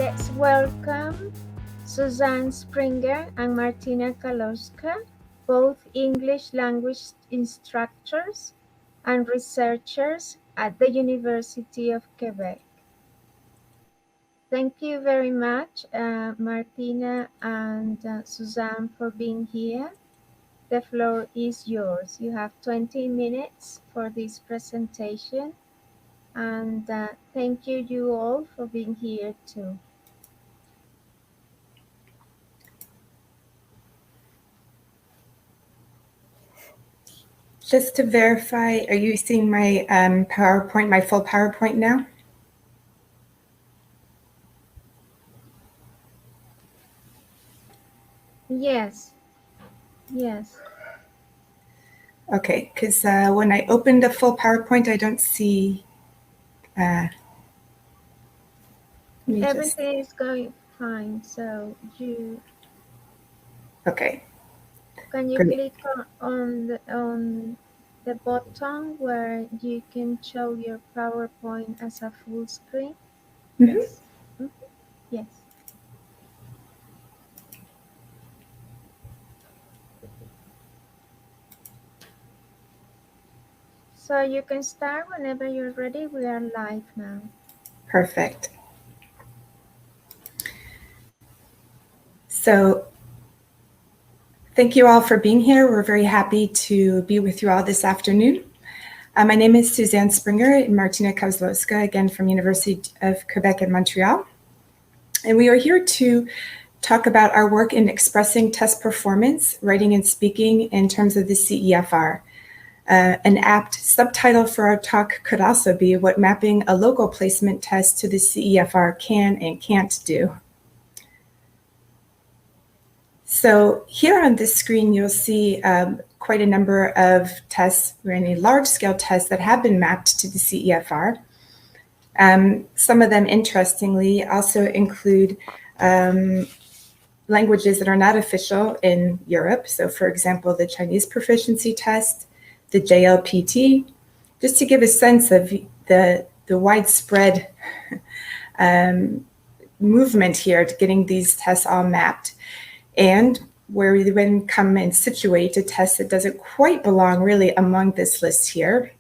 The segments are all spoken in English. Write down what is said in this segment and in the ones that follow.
Let's welcome Suzanne Springer and Martina Kalowska, both English language instructors and researchers at the University of Quebec. Thank you very much, Martina and Suzanne, for being here. The floor is yours. You have 20 minutes for this presentation, and thank you all for being here too. Just to verify, are you seeing my PowerPoint, my full PowerPoint now? Yes. Okay, because when I opened the full PowerPoint, I don't see. Everything is going fine. So Okay. Can you click on the button where you can show your PowerPoint as a full screen? Mm-hmm. Yes. Mm-hmm. Yes. So you can start whenever you're ready. We are live now. Perfect. So thank you all for being here. We're very happy to be with you all this afternoon. My name is Suzanne Springer and Martina Kozlowska, again from University of Quebec in Montreal. And we are here to talk about our work in expressing test performance, writing and speaking in terms of the CEFR. An apt subtitle for our talk could also be what mapping a local placement test to the CEFR can and can't do. So here on this screen, you'll see quite a number of tests, really large-scale tests that have been mapped to the CEFR. Some of them, interestingly, also include languages that are not official in Europe. So, for example, the Chinese proficiency test, the JLPT, just to give a sense of the widespread movement here to getting these tests all mapped. And where we then come and situate a test that doesn't quite belong really among this list here,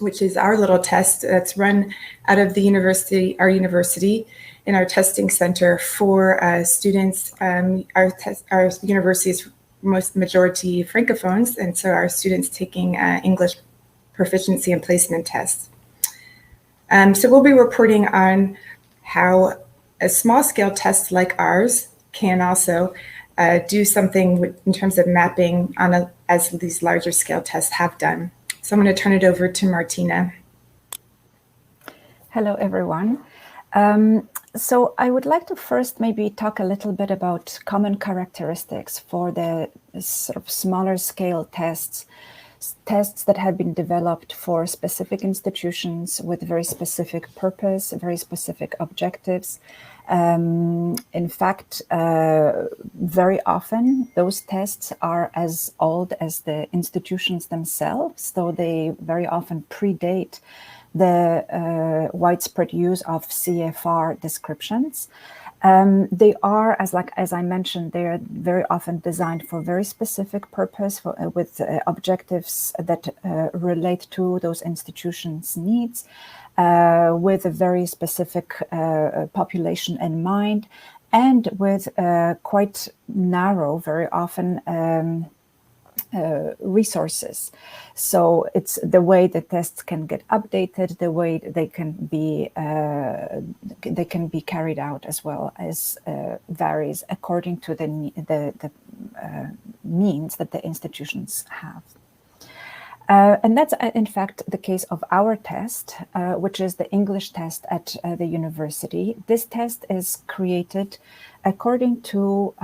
which is our little test that's run out of the university, our university, in our testing center for students. Our university is majority Francophones, and so our students taking English proficiency and placement tests. So we'll be reporting on how a small-scale test like ours can also do something in terms of mapping on as these larger scale tests have done. So I'm going to turn it over to Martina. Hello, everyone. So I would like to first maybe talk a little bit about common characteristics for the sort of smaller scale tests that have been developed for specific institutions with very specific purpose, very specific objectives. In fact, very often those tests are as old as the institutions themselves, so they very often predate the widespread use of CEFR descriptions. They are, as I mentioned, they are very often designed for very specific purpose, with objectives that relate to those institutions' needs, with a very specific population in mind, and with quite narrow, very often, resources. So it's the way the tests can get updated, the way they can be carried out, as well as varies according to the means that the institutions have. And that's in fact the case of our test, which is the English test at the university. This test is created according to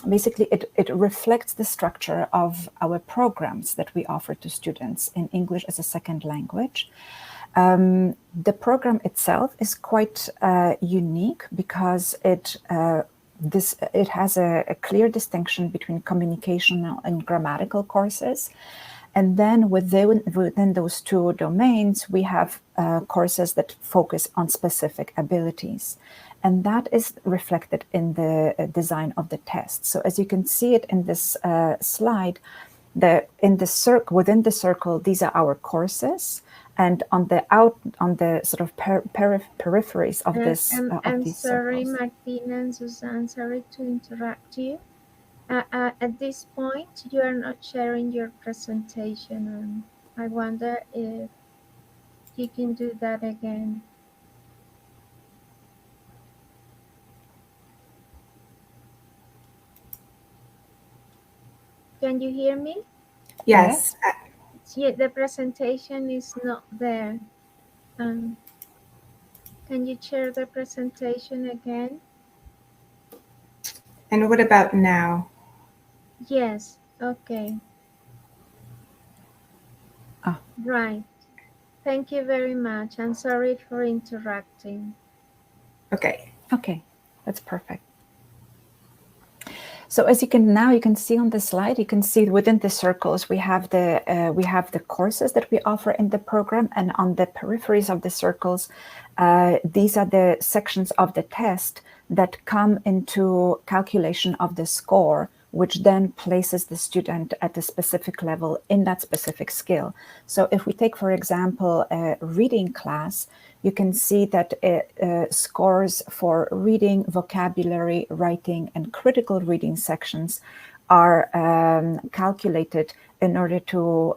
basically, it reflects the structure of our programs that we offer to students in English as a second language. The program itself is quite unique because it has a clear distinction between communicational and grammatical courses. And then within those two domains, we have courses that focus on specific abilities. And that is reflected in the design of the test. So as you can see it in this slide, within the circle, these are our courses. And on the sort of peripheries of I'm these sorry, circles. Martina and Suzanne, sorry to interrupt you. At this point, you are not sharing your presentation, and I wonder if you can do that again. Can you hear me? Yes. Yeah, the presentation is not there. Can you share the presentation again? And what about now? Yes, okay. Right. Thank you very much. I'm sorry for interrupting. Okay. Okay, that's perfect. So as you can see on the slide, you can see within the circles we have the courses that we offer in the program, and on the peripheries of the circles, these are the sections of the test that come into calculation of the score, which then places the student at a specific level in that specific skill. So if we take, for example, a reading class, you can see that scores for reading, vocabulary, writing, and critical reading sections are calculated in order to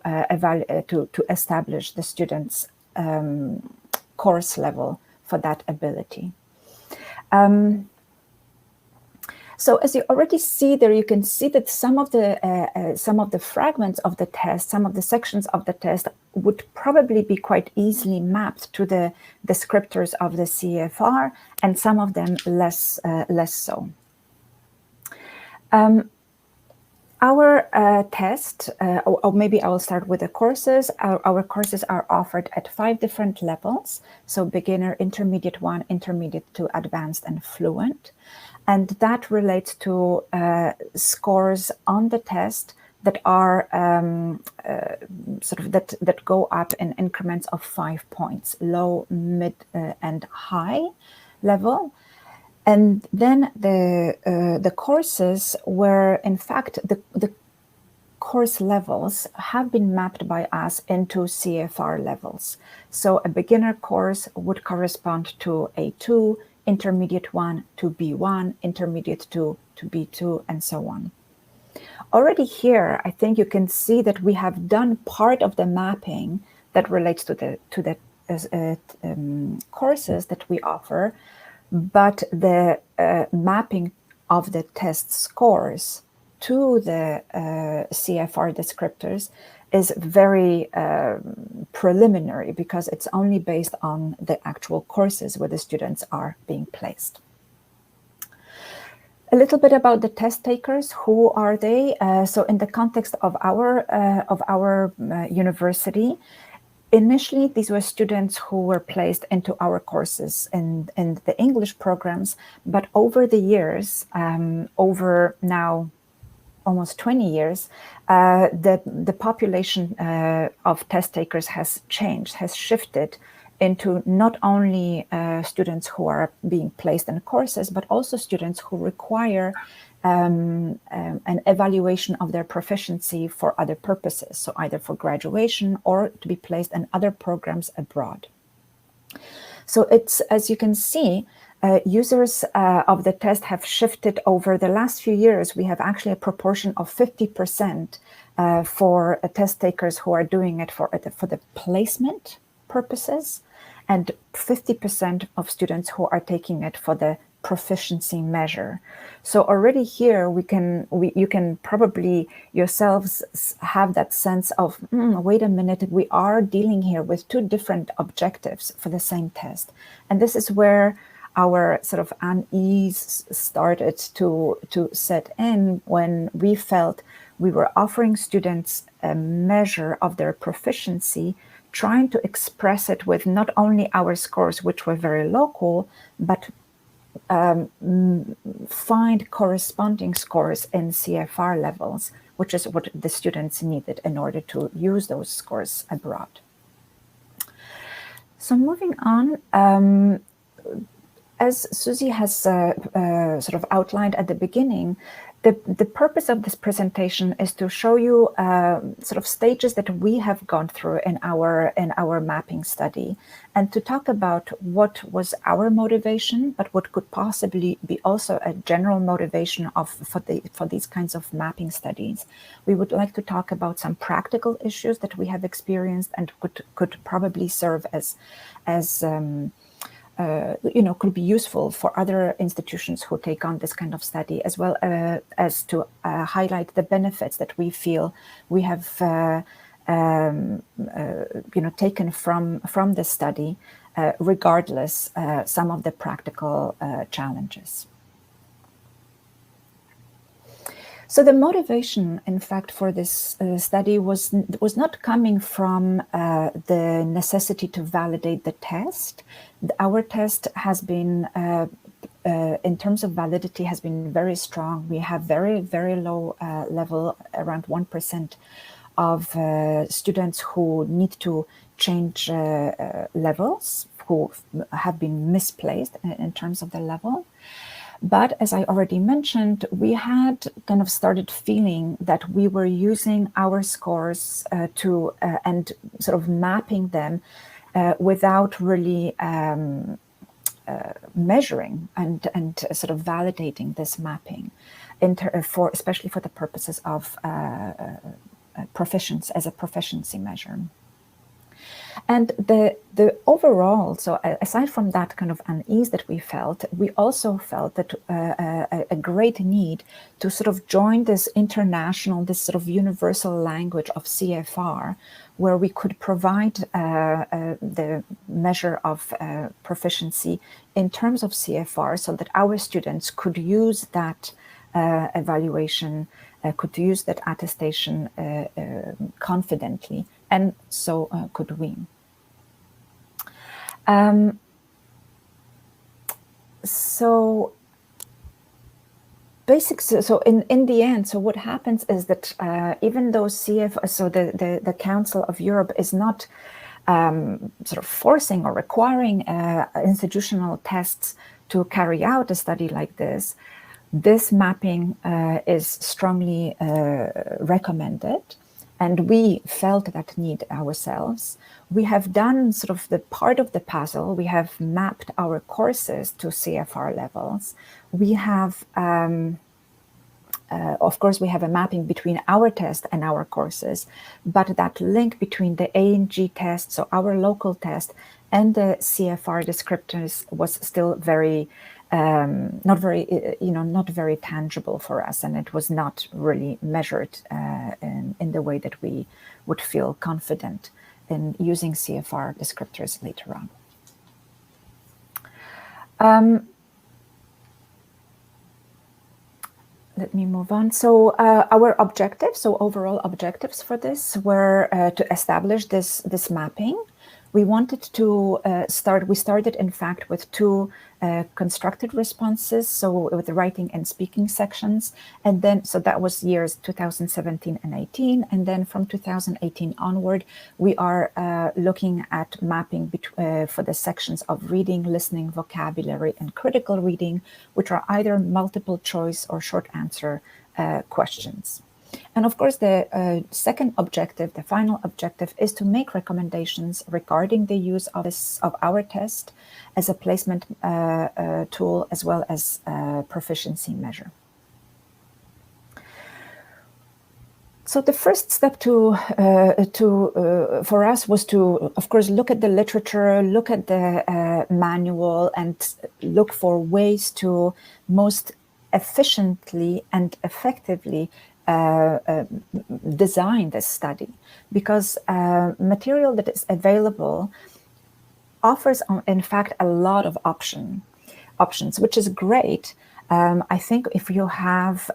establish the student's course level for that ability. So as you already see there, you can see that some of the fragments of the test, some of the sections of the test would probably be quite easily mapped to the descriptors of the CEFR, and some of them less so. Our test, or maybe I will start with the courses. Our courses are offered at 5 different levels. So beginner, intermediate 1, intermediate 2, advanced, and fluent. And that relates to scores on the test that are that go up in increments of 5 points, low, mid, and high level. And then the courses where, in fact, the course levels have been mapped by us into CEFR levels. So a beginner course would correspond to A2, intermediate 1 to B1, intermediate 2 to B2, and so on. Already here, I think you can see that we have done part of the mapping that relates to the courses that we offer, but the mapping of the test scores to the CEFR descriptors is very preliminary, because it's only based on the actual courses where the students are being placed. A little bit about the test takers. Who are they? So in the context of our university, initially, these were students who were placed into our courses in the English programs, but over the years, over now almost 20 years, the population of test takers has changed, has shifted into not only students who are being placed in courses, but also students who require an evaluation of their proficiency for other purposes, so either for graduation or to be placed in other programs abroad. So it's, as you can see, users of the test have shifted over the last few years. We have actually a proportion of 50% for test takers who are doing it for the placement purposes, and 50% of students who are taking it for the proficiency measure. So already here you can probably yourselves have that sense of, wait a minute, we are dealing here with two different objectives for the same test. And this is where our sort of unease started to set in, when we felt we were offering students a measure of their proficiency, trying to express it with not only our scores, which were very local, but find corresponding scores in CFR levels, which is what the students needed in order to use those scores abroad. So moving on, as Susie has sort of outlined at the beginning, the purpose of this presentation is to show you sort of stages that we have gone through in our mapping study, and to talk about what was our motivation, but what could possibly be also a general motivation for these kinds of mapping studies. We would like to talk about some practical issues that we have experienced and could probably serve as could be useful for other institutions who take on this kind of study, as well as to highlight the benefits that we feel we have taken from this study, regardless some of the practical challenges. So the motivation, in fact, for this study was not coming from the necessity to validate the test. Our test has been, in terms of validity, has been very strong. We have very, very low level, around 1% of students who need to change levels, who have been misplaced in terms of the level. But as I already mentioned, we had kind of started feeling that we were using our scores and sort of mapping them without really measuring and sort of validating this mapping, especially for the purposes of proficiency as a proficiency measure. And the overall, so aside from that kind of unease that we felt, we also felt that a great need to sort of join this international, this sort of universal language of CFR, where we could provide the measure of proficiency in terms of CFR, so that our students could use that evaluation, could use that attestation confidently, and so could we. So in the end, so what happens is that even though the Council of Europe is not sort of forcing or requiring institutional tests to carry out a study like this, this mapping is strongly recommended. And we felt that need ourselves. We have done sort of the part of the puzzle. We have mapped our courses to CFR levels. We have, of course, we have a mapping between our test and our courses, but that link between the A and G test, so our local test, and the CFR descriptors was still very, not very tangible for us, and it was not really measured in the way that we would feel confident in using CFR descriptors later on. Let me move on. So our objectives, so overall objectives for this were to establish this mapping. We wanted to we started in fact with two constructed responses, so with the writing and speaking sections, and then, so that was years 2017 and 18, and then from 2018 onward, we are looking at mapping for the sections of reading, listening, vocabulary, and critical reading, which are either multiple choice or short answer questions. And of course, the second objective, the final objective, is to make recommendations regarding the use of our test as a placement tool, as well as a proficiency measure. So the first step for us was to, of course, look at the literature, look at the manual, and look for ways to most efficiently and effectively design this study, because material that is available offers, in fact, a lot of options, which is great. I think if you have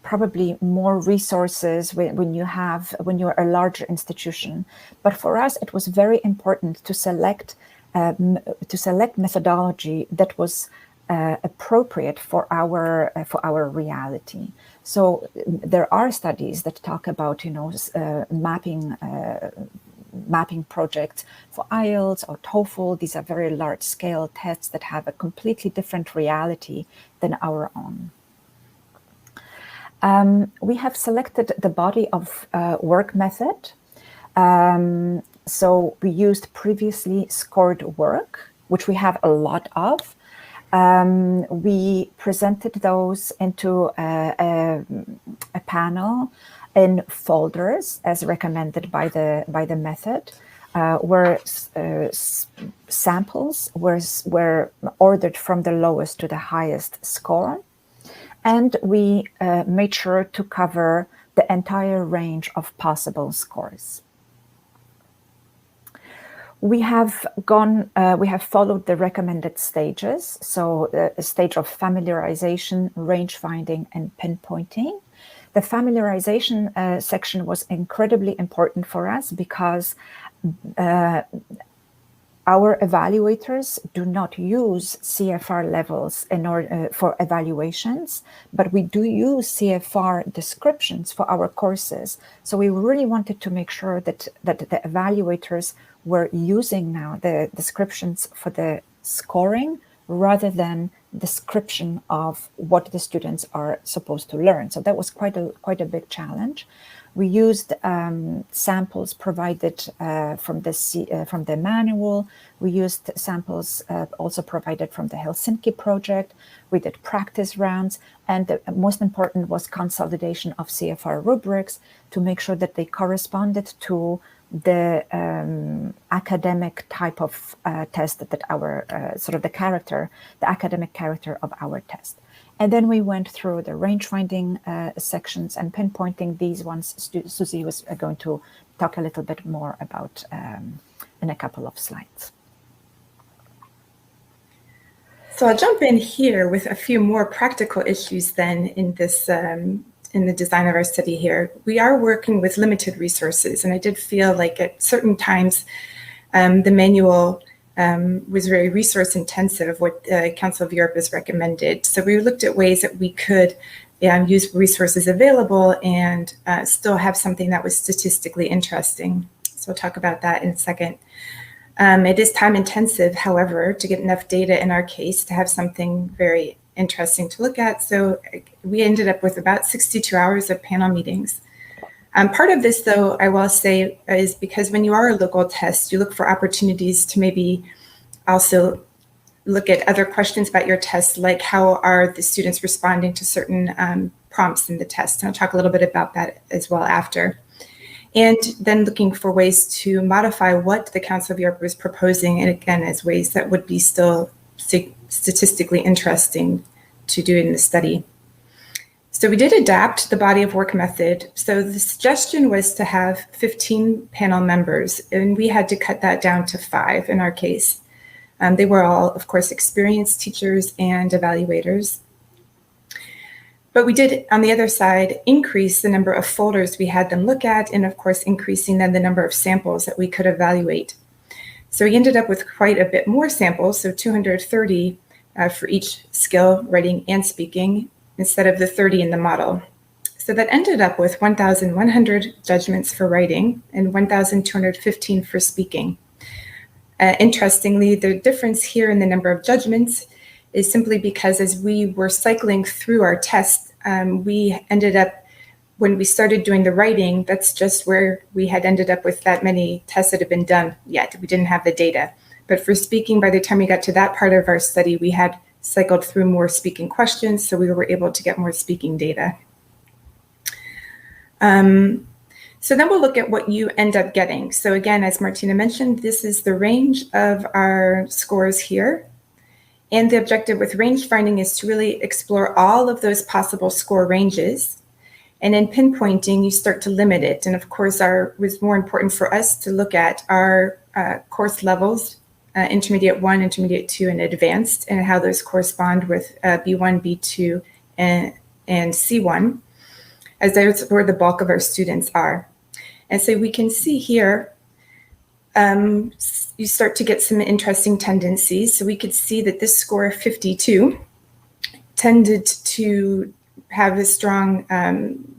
probably more resources when you're a larger institution, but for us, it was very important to select to select methodology that was appropriate for our reality. So there are studies that talk about, you know, mapping projects for IELTS or TOEFL. These are very large-scale tests that have a completely different reality than our own. We have selected the body of work method. So we used previously scored work, which we have a lot of. We presented those into a panel in folders as recommended by the method, where samples were ordered from the lowest to the highest score. And we made sure to cover the entire range of possible scores. We have followed the recommended stages. So a stage of familiarization, range finding, and pinpointing. The familiarization section was incredibly important for us because our evaluators do not use CFR levels in order for evaluations, but we do use CFR descriptions for our courses. So we really wanted to make sure that the evaluators were using now the descriptions for the scoring rather than description of what the students are supposed to learn. So that was quite a big challenge. We used samples provided from the manual. We used samples also provided from the Helsinki project. We did practice rounds, and the most important was consolidation of CFR rubrics to make sure that they corresponded to the academic type of test that our the academic character of our test. And then we went through the range finding sections and pinpointing. These ones Susie was going to talk a little bit more about in a couple of slides. So I'll jump in here with a few more practical issues then in this in the design of our study here. We are working with limited resources, and I did feel like at certain times the manual was very resource intensive, what Council of Europe has recommended. So we looked at ways that we could use resources available and still have something that was statistically interesting. So we'll talk about that in a second. It is time intensive, however, to get enough data in our case to have something very interesting to look at. So we ended up with about 62 hours of panel meetings. Part of this, though, I will say, is because when you are a local test, you look for opportunities to maybe also look at other questions about your test, like how are the students responding to certain prompts in the test. And I'll talk a little bit about that as well after. And then looking for ways to modify what the Council of Europe was proposing, and again, as ways that would be still statistically interesting to do in the study. So we did adapt the body of work method. So the suggestion was to have 15 panel members, and we had to cut that down to 5 in our case. They were all, of course, experienced teachers and evaluators. But we did, on the other side, increase the number of folders we had them look at, and of course, increasing then the number of samples that we could evaluate. So we ended up with quite a bit more samples, so 230 for each skill, writing and speaking, instead of the 30 in the model. So that ended up with 1,100 judgments for writing and 1,215 for speaking. Interestingly, the difference here in the number of judgments is simply because as we were cycling through our test, we ended up, when we started doing the writing, that's just where we had ended up with that many tests that had been done yet. We didn't have the data. But for speaking, by the time we got to that part of our study, we had cycled through more speaking questions, so we were able to get more speaking data. So then we'll look at what you end up getting. So again, as Martina mentioned, this is the range of our scores here. And the objective with range finding is to really explore all of those possible score ranges. And in pinpointing, you start to limit it. And of course, it was more important for us to look at our course levels, intermediate 1, intermediate 2, and advanced, and how those correspond with B1, B2, and C1, as that's where the bulk of our students are. And so we can see here you start to get some interesting tendencies. So we could see that this score of 52 tended to have a strong,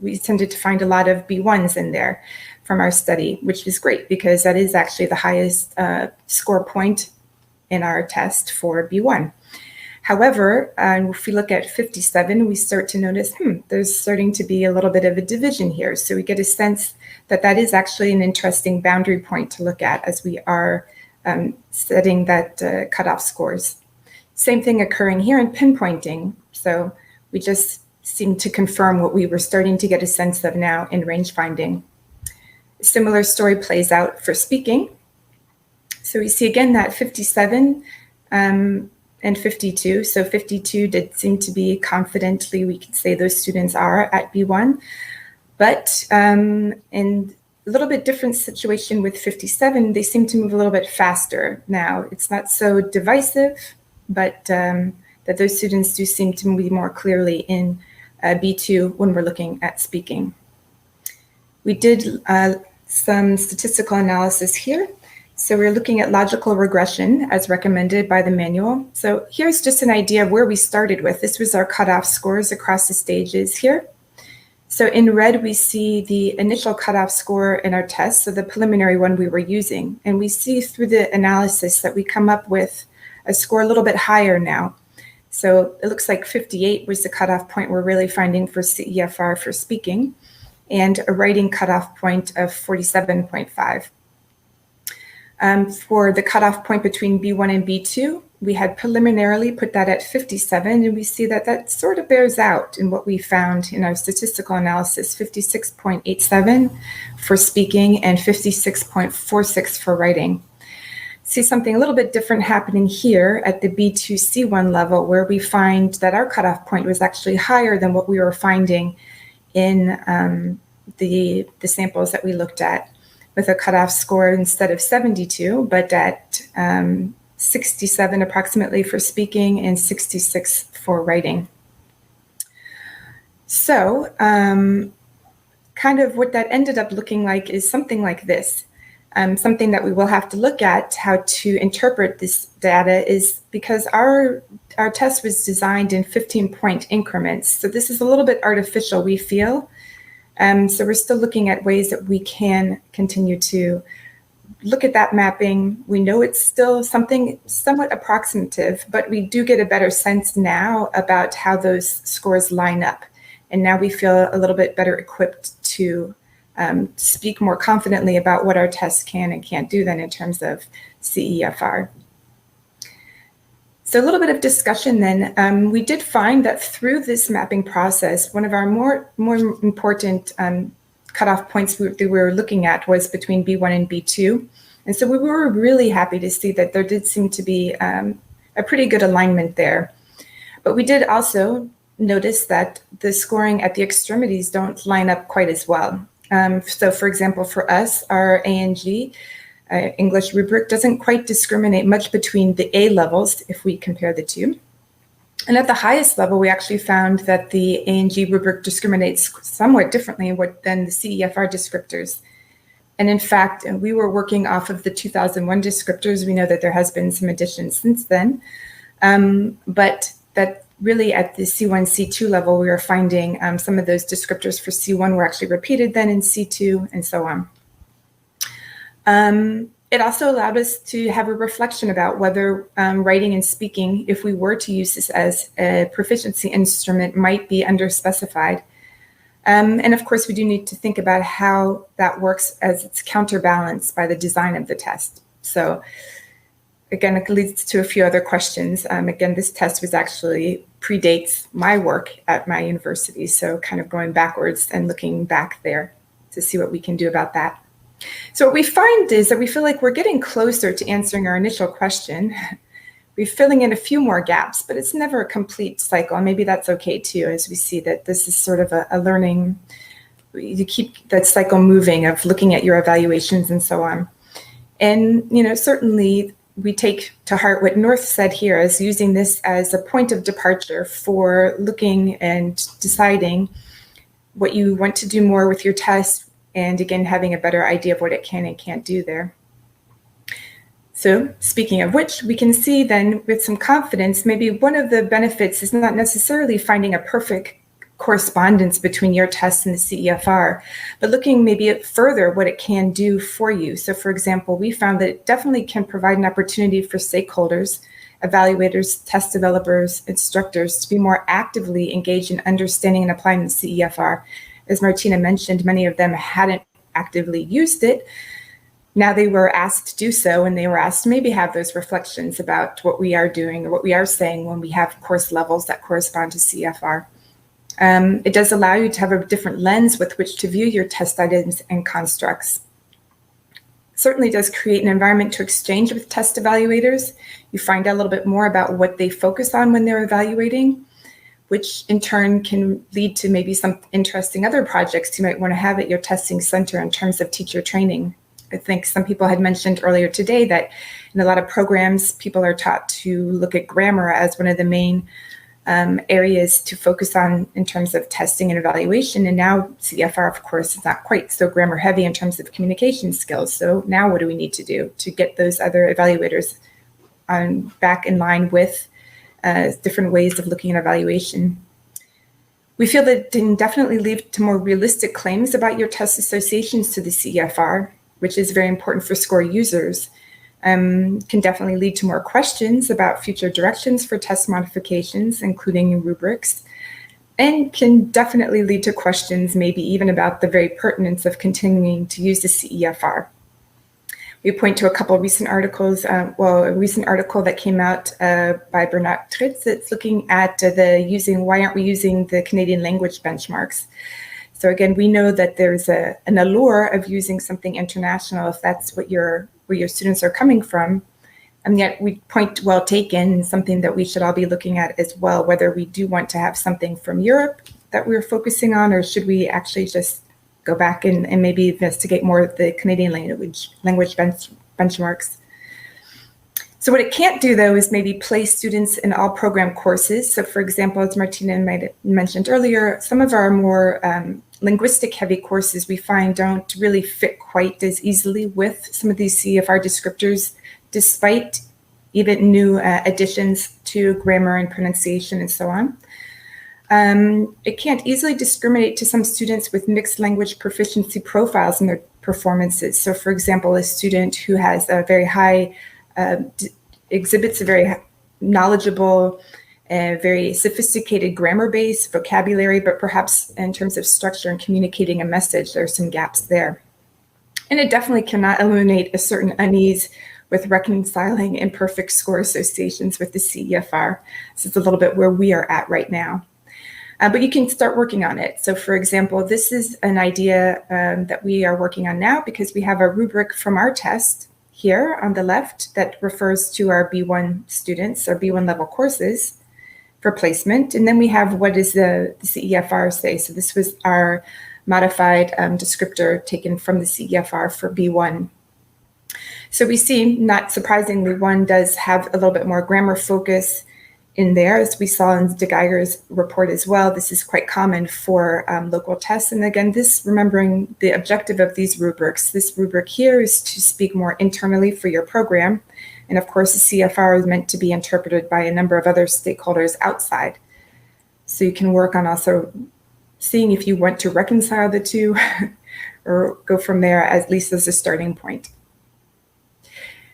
we tended to find a lot of B1s in there from our study, which is great because that is actually the highest score point in our test for B1. However, if we look at 57, we start to notice, there's starting to be a little bit of a division here. So we get a sense that that is actually an interesting boundary point to look at as we are setting that cutoff scores. Same thing occurring here in pinpointing. So we just seem to confirm what we were starting to get a sense of now in range finding. A similar story plays out for speaking. So we see again that 57 and 52. So 52 did seem to be confidently, we could say those students are at B1, but in a little bit different situation with 57, they seem to move a little bit faster now. It's not so divisive, but that those students do seem to be more clearly in B2 when we're looking at speaking. We did some statistical analysis here. So we're looking at logical regression as recommended by the manual. So here's just an idea of where we started with. This was our cutoff scores across the stages here. So in red, we see the initial cutoff score in our test, so the preliminary one we were using. And we see through the analysis that we come up with a score a little bit higher now. So it looks like 58 was the cutoff point we're really finding for CEFR for speaking, and a writing cutoff point of 47.5. For the cutoff point between B1 and B2, we had preliminarily put that at 57, and we see that that sort of bears out in what we found in our statistical analysis, 56.87 for speaking and 56.46 for writing. See something a little bit different happening here at the B2 C1 level, where we find that our cutoff point was actually higher than what we were finding in the samples that we looked at, with a cutoff score instead of 72, but at 67 approximately for speaking and 66 for writing. So kind of what that ended up looking like is something like this. Something that we will have to look at how to interpret this data is because our test was designed in 15-point increments. So this is a little bit artificial, we feel. So we're still looking at ways that we can continue to look at that mapping. We know it's still something somewhat approximative, but we do get a better sense now about how those scores line up. And now we feel a little bit better equipped to speak more confidently about what our tests can and can't do then in terms of CEFR. So a little bit of discussion then. We did find that through this mapping process, one of our more important cutoff points we were looking at was between B1 and B2. And so we were really happy to see that there did seem to be a pretty good alignment there. But we did also notice that the scoring at the extremities don't line up quite as well. So for example, for us, our ANG, English rubric doesn't quite discriminate much between the A levels if we compare the two. And at the highest level, we actually found that the ANG rubric discriminates somewhat differently than the CEFR descriptors. And in fact, we were working off of the 2001 descriptors. We know that there has been some additions since then, but that really at the C1, C2 level, we were finding some of those descriptors for C1 were actually repeated then in C2 and so on. It also allowed us to have a reflection about whether writing and speaking, if we were to use this as a proficiency instrument, might be underspecified. And of course, we do need to think about how that works as it's counterbalanced by the design of the test. So again, it leads to a few other questions. Again, this test was actually predates my work at my university. So kind of going backwards and looking back there to see what we can do about that. So what we find is that we feel like we're getting closer to answering our initial question. We're filling in a few more gaps, but it's never a complete cycle. And maybe that's okay too, as we see that this is sort of a learning, you keep that cycle moving of looking at your evaluations and so on. And, you know, certainly we take to heart what North said here as using this as a point of departure for looking and deciding what you want to do more with your test, and again, having a better idea of what it can and can't do there. So speaking of which, we can see then with some confidence, maybe one of the benefits is not necessarily finding a perfect correspondence between your test and the CEFR, but looking maybe at further what it can do for you. So for example, we found that it definitely can provide an opportunity for stakeholders, evaluators, test developers, instructors to be more actively engaged in understanding and applying the CEFR. As Martina mentioned, many of them hadn't actively used it. Now they were asked to do so, and they were asked to maybe have those reflections about what we are doing or what we are saying when we have course levels that correspond to CEFR. It does allow you to have a different lens with which to view your test items and constructs. Certainly does create an environment to exchange with test evaluators. You find out a little bit more about what they focus on when they're evaluating, which in turn can lead to maybe some interesting other projects you might want to have at your testing center in terms of teacher training. I think some people had mentioned earlier today that in a lot of programs, people are taught to look at grammar as one of the main areas to focus on in terms of testing and evaluation. And now CEFR, of course, is not quite so grammar heavy in terms of communication skills. So now what do we need to do to get those other evaluators back in line with different ways of looking at evaluation? We feel that it can definitely lead to more realistic claims about your test associations to the CEFR, which is very important for score users. Can definitely lead to more questions about future directions for test modifications, including rubrics, and can definitely lead to questions maybe even about the very pertinence of continuing to use the CEFR. We point to a couple of recent articles, a recent article that came out by Bernard Tritz that's looking at why aren't we using the Canadian language benchmarks? So again, we know that there's an allure of using something international if that's where your students are coming from. And yet we point well taken, something that we should all be looking at as well, whether we do want to have something from Europe that we're focusing on, or should we actually just go back and maybe investigate more of the Canadian language benchmarks. So what it can't do, though, is maybe place students in all program courses. So for example, as Martina might have mentioned earlier, some of our more linguistic heavy courses we find don't really fit quite as easily with some of these CEFR descriptors, despite even new additions to grammar and pronunciation and so on. It can't easily discriminate to some students with mixed language proficiency profiles in their performances. So for example, a student who has a very high, exhibits a very knowledgeable, very sophisticated grammar base, vocabulary, but perhaps in terms of structure and communicating a message, there are some gaps there. And it definitely cannot eliminate a certain unease with reconciling imperfect score associations with the CEFR. So it's a little bit where we are at right now. But you can start working on it. So for example, this is an idea that we are working on now because we have a rubric from our test here on the left that refers to our B1 students, our B1 level courses for placement. And then we have what does the CEFR say. So this was our modified descriptor taken from the CEFR for B1. So we see, not surprisingly, one does have a little bit more grammar focus in there, as we saw in De Geiger's report as well. This is quite common for local tests. And again, this, remembering the objective of these rubrics, this rubric here is to speak more internally for your program. And of course, the CEFR is meant to be interpreted by a number of other stakeholders outside. So you can work on also seeing if you want to reconcile the two or go from there, at least as a starting point.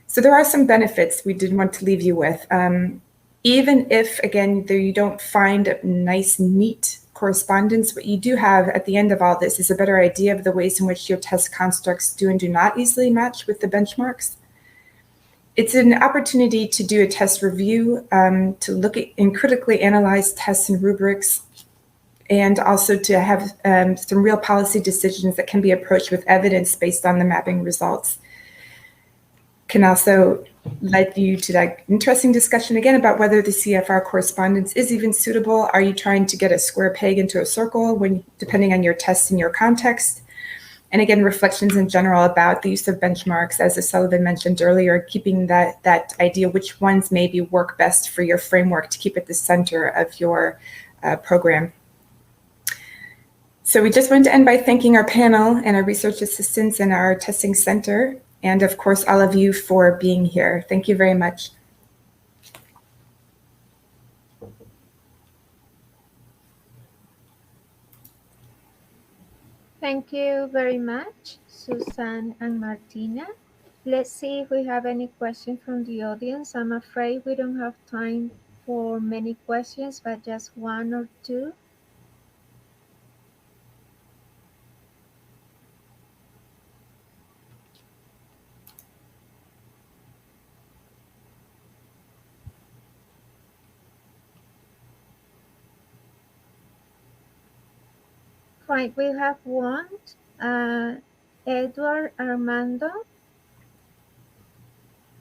So there are some benefits we did want to leave you with. Even if, again, you don't find a nice, neat correspondence, what you do have at the end of all this is a better idea of the ways in which your test constructs do and do not easily match with the benchmarks. It's an opportunity to do a test review, to look at and critically analyze tests and rubrics, and also to have some real policy decisions that can be approached with evidence based on the mapping results. Can also lead you to that interesting discussion again about whether the CEFR correspondence is even suitable. Are you trying to get a square peg into a circle depending on your test and your context? And again, reflections in general about the use of benchmarks, as Sullivan mentioned earlier, keeping that idea which ones maybe work best for your framework to keep at the center of your program. So we just wanted to end by thanking our panel and our research assistants and our testing center. and of course, all of you for being here. Thank you very much. Thank you very much, Suzanne and Martina. Let's see if we have any questions from the audience. I'm afraid we don't have time for many questions, but just one or two. Right, we have one. Edward Armando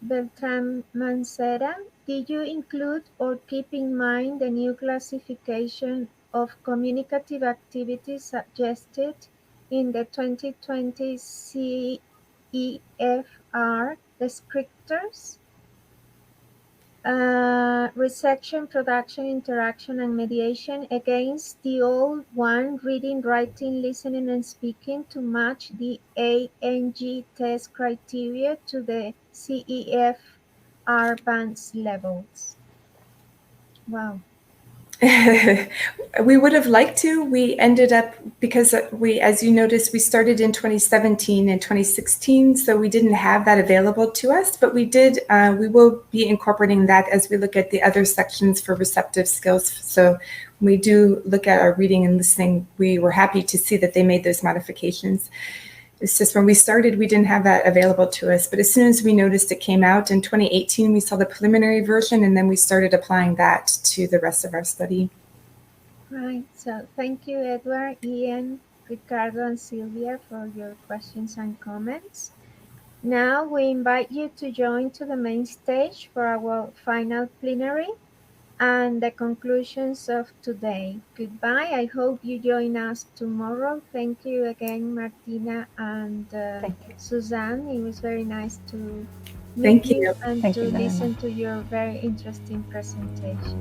Beltran Mancera, did you include or keep in mind the new classification of communicative activities suggested in the 2020 CEFR descriptors? Reception, production, interaction, and mediation against the old one, reading, writing, listening, and speaking, to match the ANG test criteria to the CEFR bands levels. Wow. We would have liked to. We ended up, because we, as you noticed, we started in 2017 and 2016, so we didn't have that available to us, but we did, we will be incorporating that as we look at the other sections for receptive skills. So when we do look at our reading and listening, we were happy to see that they made those modifications. It's just when we started, we didn't have that available to us. But as soon as we noticed it came out in 2018, we saw the preliminary version, and then we started applying that to the rest of our study. Right. So thank you, Edward, Ian, Ricardo, and Sylvia for your questions and comments. Now we invite you to join to the main stage for our final plenary and the conclusions of today. Goodbye. I hope you join us tomorrow. Thank you again, Martina and Suzanne. It was very nice to meet Thank you. and Thank to you very listen much. to your very interesting presentation.